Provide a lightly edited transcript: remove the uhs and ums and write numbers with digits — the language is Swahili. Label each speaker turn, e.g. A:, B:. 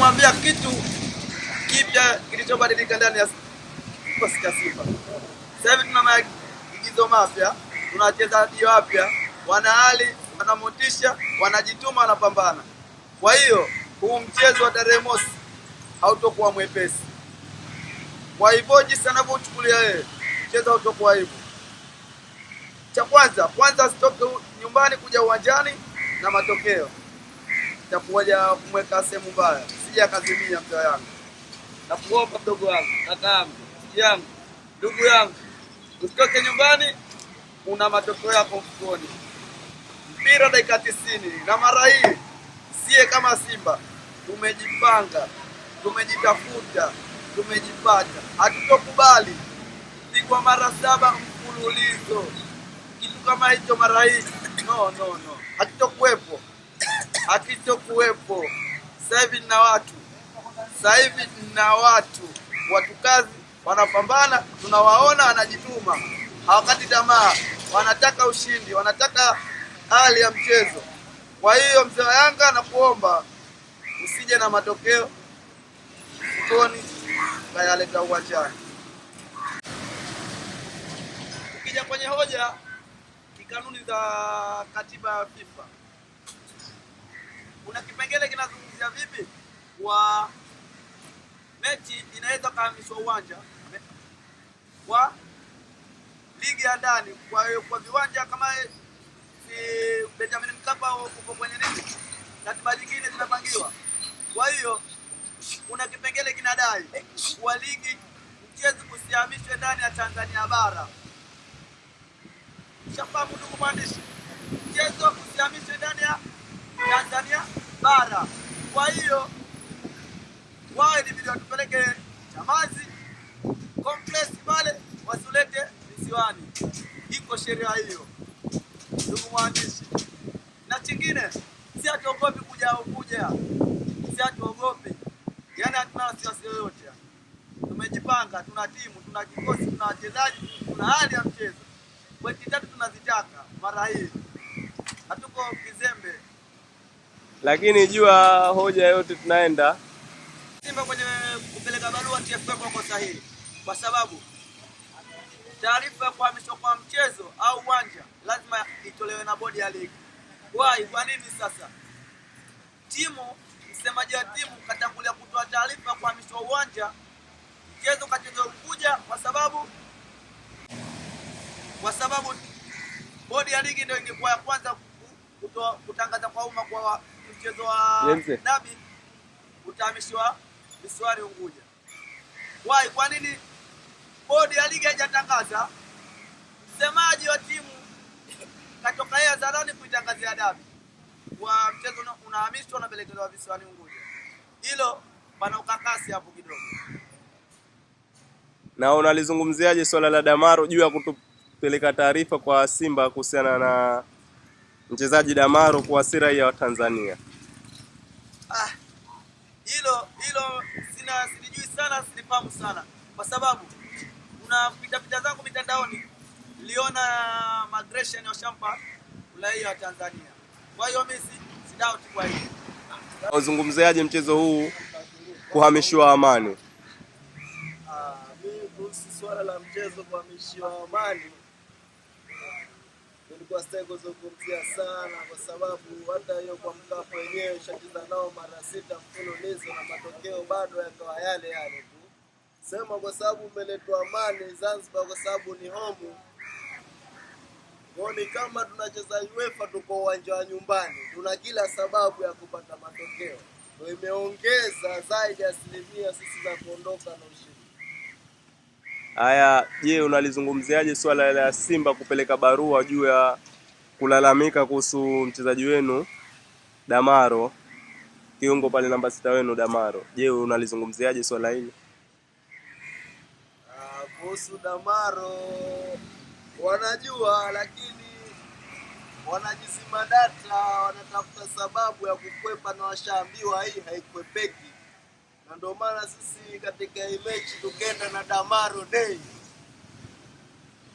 A: kumwambia kitu kipya kilichobadilika ndani ya kikosi cha Simba. Sasa hivi tuna maigizo mapya, tuna wachezaji wapya, wana hali, wana motisha, wanajituma, wanapambana. Kwa hiyo huu mchezo wa tarehe mosi hautokuwa mwepesi. Kwa hivyo jinsi anavyochukulia yeye, mchezo hautokuwa hivyo. Cha kwanza sitoke nyumbani kuja uwanjani na matokeo. Itakuja kumweka sehemu mbaya. Sija kazimia mtu wangu. Na kuomba mdogo wangu, kaka yangu, ndugu yangu, usitoke nyumbani una matokeo yako mfukoni. Mpira dakika 90 na mara hii sie kama Simba tumejipanga, tumejitafuta, tumejipata. Hatutokubali kupigwa mara 7 mfululizo. Kitu kama hicho mara hii no. Hakitokuwepo. Sasa hivi na watu kazi wanapambana, tunawaona wanajituma, hawakati tamaa, wanataka ushindi, wanataka hali ya mchezo. Kwa hiyo mzee wa Yanga nakuomba usije na matokeo mkoni kayaleta uwanjani. Ukija kwenye hoja kikanuni za katiba ya FIFA, kuna kipengele kinazungumzia vipi kwa mechi inaweza kuhamishwa uwanja kwa ligi ya ndani kwa viwanja kama Benjamin Mkapa uko kwenye nini, katiba nyingine zinapangiwa. Kwa hiyo kuna kipengele kinadai kwa ligi mchezo kusihamishwe ndani ya Tanzania bara. Shafamu ndugu mwandishi, mchezo kusihamishwe ndani ya Tanzania bara. Kwa hiyo wao ilibidi watupeleke Chamazi complex pale, wasulete visiwani. Iko sheria hiyo ndugu mwandishi. Na kingine, si hatuogopi kuja, si hatuogopi, yani hatuna wasiwasi yoyote. Tumejipanga, tuna timu, tuna kikosi, tuna wachezaji, tuna hali ya mchezo. Pointi 3 tunazitaka mara hii, hatuko kizembe.
B: Lakini jua hoja yote tunaenda
A: Simba kwenye kupeleka barua TFF kwa sahihi, kwa sababu taarifa ya kuhamishwa kwa mchezo au uwanja lazima itolewe na bodi ya ligi. Kwa nini sasa msemaji wa timu katangulia kutoa taarifa ya kuhamishwa uwanja, mchezo kachezwa Unguja kwa sababu bodi ya ligi ndio ingekuwa ya kwanza kutangaza kwa umma kwa mchezo wa dabi utahamishwa visiwani Unguja. Kwa nini bodi ya ligi haijatangaza? Msemaji wa timu katoka yeye hadharani kuitangazia dabi kwa mchezo unahamishwa na pelekelewa visiwani Unguja. Hilo pana ukakasi hapo kidogo.
B: Na unalizungumziaje swala la Damaro juu ya kutupeleka taarifa kwa Simba kuhusiana na mchezaji Damaro kwa raia wa Tanzania?
A: Hilo silijui sana, silifahamu sana, kwa sababu kuna pita zangu mitandaoni niliona migration ya shampa raia wa Tanzania. Kwa hiyo mimi si doubt kwa hiyo.
B: Uzungumziaje mchezo huu kuhamishiwa Amani?
C: Mimi kuhusu swala la mchezo kuhamishiwa Amani nilikuwa sitaki kuzungumzia sana, kwa sababu hata hiyo kwa Mkapa wenyewe shacheza nao mara 6 mfululizo na matokeo bado yakawa yale tu. Sema kwa sababu umeletwa Amani Zanzibar kwa sababu ni home. Ni kama tunacheza UEFA, tuko uwanja wa nyumbani, tuna kila sababu ya kupata matokeo. Ndio imeongeza zaidi asilimia sisi za kuondoka na ushindi.
B: Haya, je, unalizungumziaje swala la Simba kupeleka barua juu ya kulalamika kuhusu mchezaji wenu Damaro, kiungo pale namba 6 wenu Damaro? Je, unalizungumziaje swala hili?
C: Kuhusu Damaro wanajua, lakini wanajizima data, wanatafuta sababu ya kukwepa na washaambiwa hii haikwepeki. Na ndio maana sisi katika hii mechi tukenda na Damaro Day.